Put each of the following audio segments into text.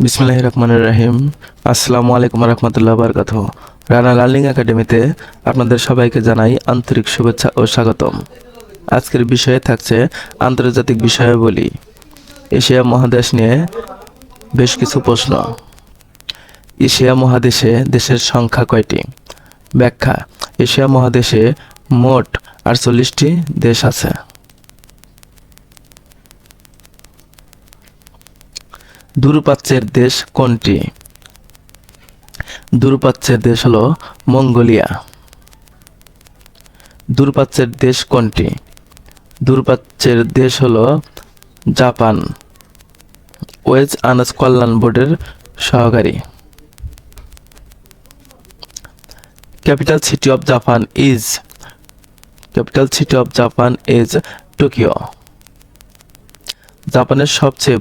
বিসমিল্লাহির রহমানির রহিম। আসসালামু আলাইকুম রহমতুল্লাহ বারকাতুহু। রানা লার্নিং একাডেমিতে আপনাদের সবাইকে জানাই আন্তরিক শুভেচ্ছা ও স্বাগতম। আজকের বিষয়ে থাকছে আন্তর্জাতিক বিষয়াবলী। এশিয়া মহাদেশ নিয়ে বেশ কিছু প্রশ্ন। এশিয়া মহাদেশে দেশের সংখ্যা কয়টি? ব্যাখ্যা: এশিয়া মহাদেশে মোট 48টি দেশ আছে। দূরপ্রাচ্যের দেশ কোনটি? দূরপ্রাচ্যের দেশ হলো মঙ্গোলিয়া। দূরপ্রাচ্যের দেশ কোনটি? দূরপ্রাচ্যের দেশ হলো জাপান। ওয়েজ আনাস কল্যাণ বোর্ডের সহকারী। Capital city of Japan is Tokyo. জাপানের সবচেয়ে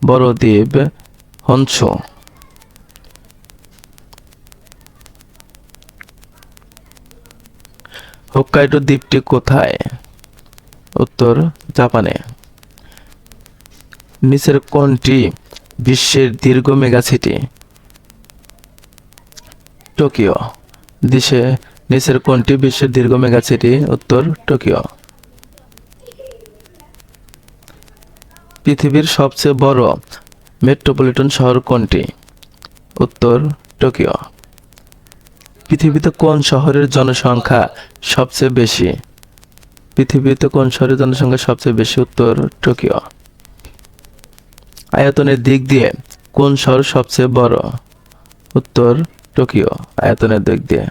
বড় দ্বীপ হনশু। হোক্কাইডো দ্বীপটি কোথায়? উত্তর: জাপানে। নিচের কোনটি বিশ্বের দীর্ঘ মেগাসিটি? টোকিও। নিচের কোনটি বিশ্বের দীর্ঘ মেগাসিটি? উত্তর: টোকিও। পৃথিবীর সবচেয়ে বড় মেট্রোপলিটন শহর কোনটি? উত্তর: টোকিও। পৃথিবীতে কোন শহরের জনসংখ্যা সবচেয়ে বেশি? উত্তর: টোকিও। আয়তনের দিক দিয়ে কোন শহর সবচেয়ে বড়? উত্তর: টোকিও। আয়তনের দিক দিয়ে।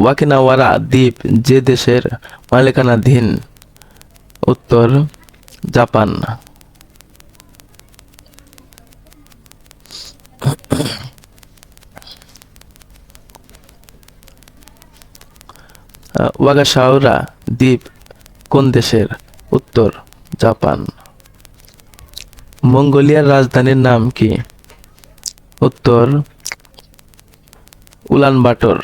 ওকিনাওয়া দ্বীপ যে দেশের মালিকানাধীন? উত্তর: জাপান। ওয়াগাসাওরা দ্বীপ কোন দেশের? উত্তর: জাপান। মঙ্গোলিয়ার রাজধানীর নাম কি? উত্তর: উলানবাটর।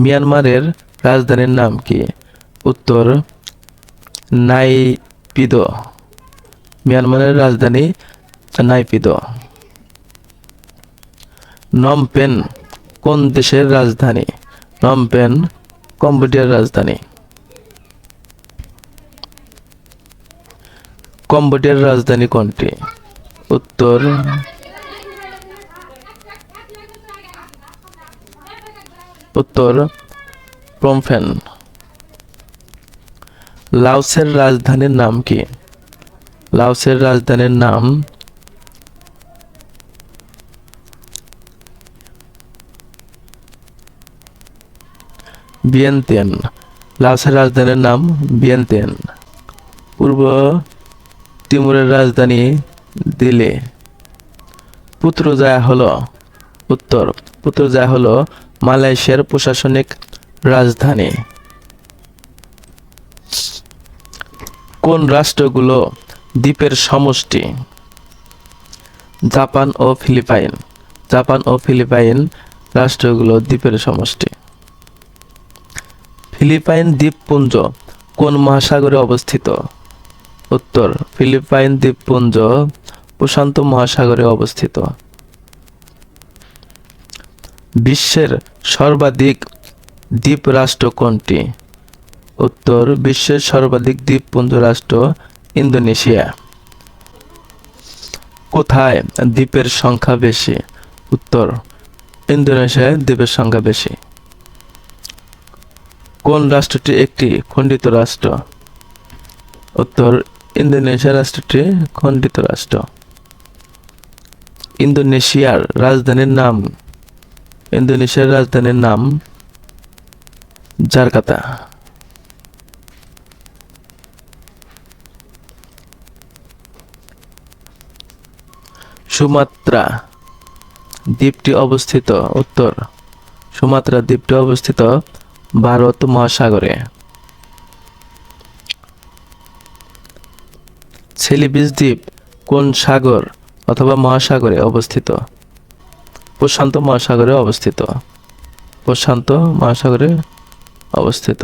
মিয়ানমারের রাজধানীর নাম কি? উত্তর: নাইপিদো। মিয়ানমারের রাজধানী নাইপিদো। নমপেন কোন দেশের রাজধানী? নমপেন কম্বোডিয়ার রাজধানী। কম্বোডিয়ার রাজধানী কোনটি? উত্তর: প্রমফেন। লাওসের রাজধানীর নাম কি? লাওসের রাজধানীর নাম ভিয়েনতিয়ান। লাওসের রাজধানীর নাম ভিয়েনতিয়ান। পূর্ব তিমুরের রাজধানী দিলে। পুত্রজায়া হলো মালয়েশিয়ার প্রশাসনিক রাজধানী। কোন রাষ্ট্রগুলো দ্বীপের সমষ্টি? জাপান ও ফিলিপাইন রাষ্ট্রগুলো দ্বীপের সমষ্টি। ফিলিপাইন দ্বীপপুঞ্জ কোন মহাসাগরে অবস্থিত? উত্তর: ফিলিপাইন দ্বীপপুঞ্জ প্রশান্ত মহাসাগরে অবস্থিত। বিশ্বের সর্বাধিক দ্বীপ রাষ্ট্র কোনটি? উত্তর: বিশ্বের সর্বাধিক দ্বীপপুঞ্জ রাষ্ট্র ইন্দোনেশিয়া। কোথায় দ্বীপের সংখ্যা বেশি? উত্তর: ইন্দোনেশিয়ায় দ্বীপের সংখ্যা বেশি। কোন রাষ্ট্রটি একটি খণ্ডিত রাষ্ট্র? উত্তর: ইন্দোনেশিয়া রাষ্ট্রটি খণ্ডিত রাষ্ট্র। ইন্দোনেশিয়ার রাজধানীর নাম জাকার্তা। সুমাত্রা দ্বীপটি অবস্থিত? উত্তর: সুমাত্রা দ্বীপটি অবস্থিত ভারত মহাসাগরে। সেলিবিস দ্বীপ কোন সাগর অথবা মহাসাগরে অবস্থিত? প্রশান্ত মহাসাগরে অবস্থিত। প্রশান্ত মহাসাগরে অবস্থিত?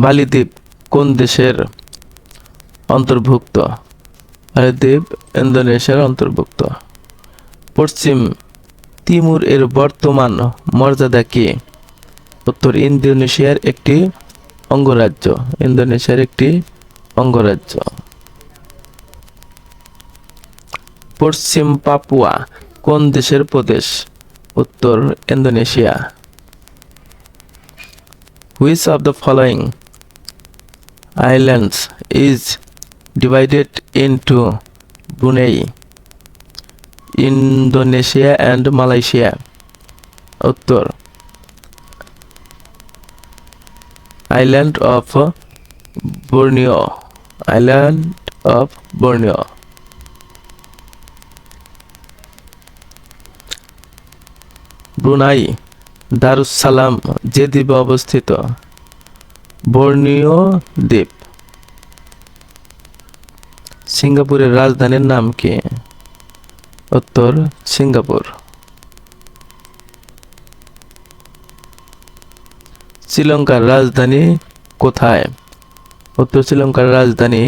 বালি দ্বীপ কোন দেশের অন্তর্ভুক্ত? বালি দ্বীপ ইন্দোনেশিয়ার অন্তর্ভুক্ত। পশ্চিম তিমুর এর বর্তমান মর্যাদা কি? উত্তর, ইন্দোনেশিয়ার একটি অঙ্গরাজ্য। ইন্দোনেশিয়ার একটি অঙ্গরাজ্য। পশ্চিম পাপুয়া কোন দেশের প্রদেশ? উত্তর, Indonesia. Which of the following islands is divided into Brunei, Indonesia and Malaysia? উত্তর, Island of Borneo. Island of Borneo. Brunei Darussalam যে দ্বীপে অবস্থিত? বর্নিও দ্বীপ। সিঙ্গাপুরের রাজধানীর নাম কি? উত্তর, সিঙ্গাপুর। শ্রীলঙ্কার রাজধানী কোথায়? উত্তর, শ্রীলঙ্কার রাজধানী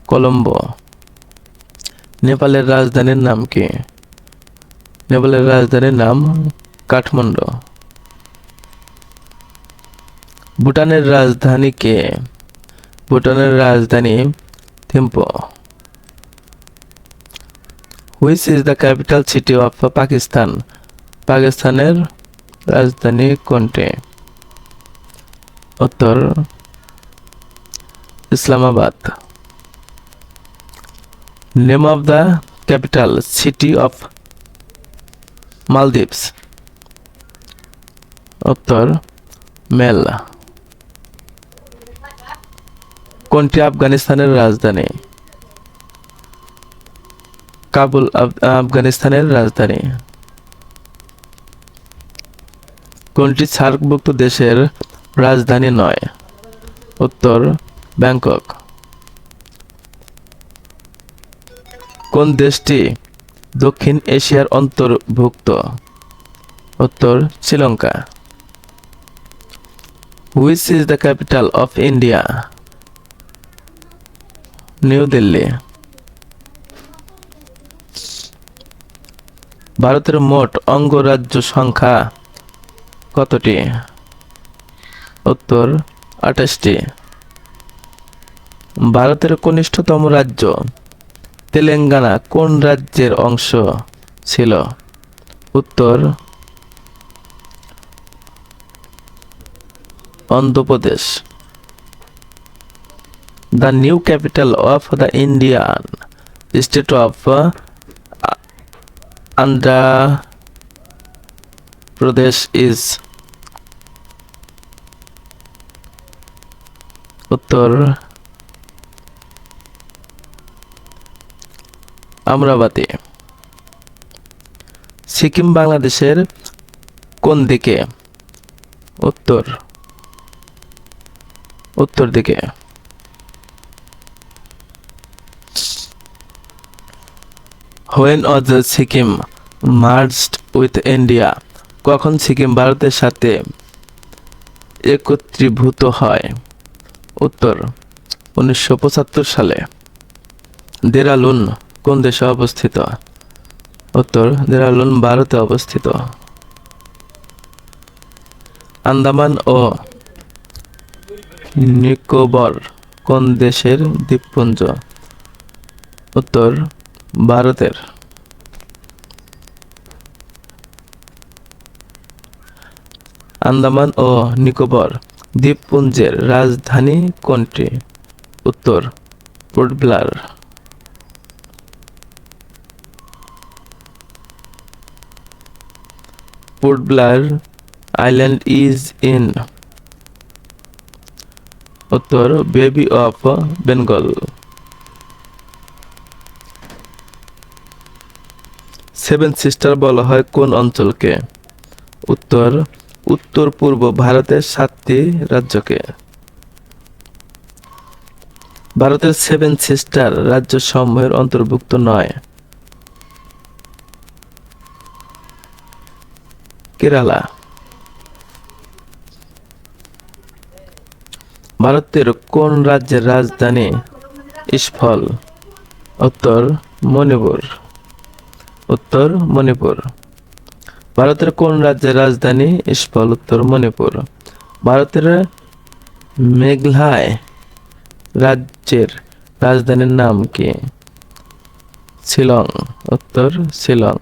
কলম্বো। নেপালের রাজধানীর নাম কি? নেপালের রাজধানীর নাম কাঠমান্ডু। ভুটানের রাজধানী কে? ভুটানের রাজধানী Thimphu. Which is the capital city of Pakistan? পাকিস্তানের রাজধানী কোনটি? উত্তর, Islamabad. Name of the capital city of Maldives? উত্তর, মেল। কোনটি আফগানিস্তানের রাজধানী? কাবুল আফগানিস্তানের রাজধানী। কোনটি সার্কভুক্ত দেশের রাজধানী নয়? উত্তর, ব্যাংকক। কোন দেশটি দক্ষিণ এশিয়ার অন্তর্ভুক্ত? উত্তর, Sri Lanka. Which is the capital of India? New Delhi. ভারতের মোট অঙ্গরাজ্য সংখ্যা কতটি? উত্তর, 28টি। ভারতের কনিষ্ঠতম রাজ্য তেলেঙ্গানা কোন রাজ্যের অংশ ছিল? উত্তর, Andhra Pradesh. The new capital of the Indian state of Andhra Pradesh is? উত্তর, আমরাবতী। সিকিম বাংলাদেশের কোন দিকে? উত্তর, উত্তর দিকে। When was Sikkim merged with India? কখন সিকিম ভারতের সাথে একত্রীভূত হয়? উত্তর, 1975 সালে। দেরাদুন কোন দেশে অবস্থিত? উত্তর, দেরাদুন ভারতে অবস্থিত। আন্দামান ও নিকোবর কোন দেশের দ্বীপপুঞ্জ? উত্তর, ভারতের। আন্দামান ও নিকোবর দ্বীপপুঞ্জের রাজধানী কোনটি? উত্তর, Port Blair. Port Blair island is in? উত্তর, bay of Bengal. Seven sister বলা হয় কোন অঞ্চলকে? উত্তর, উত্তর পূর্ব ভারতের 7টি রাজ্যকে। ভারতের সেভেন সিস্টার রাজ্য সমূহের অন্তর্ভুক্ত নয়? কেরালা। ভারতের কোন রাজ্যের রাজধানী ইম্ফল? উত্তর মণিপুর। উত্তর মণিপুর। ভারতের কোন রাজ্যের রাজধানী ইম্ফল? উত্তর মণিপুর। ভারতের মেঘালয় রাজ্যের রাজধানীর নাম কি? শিলং। উত্তর শিলং।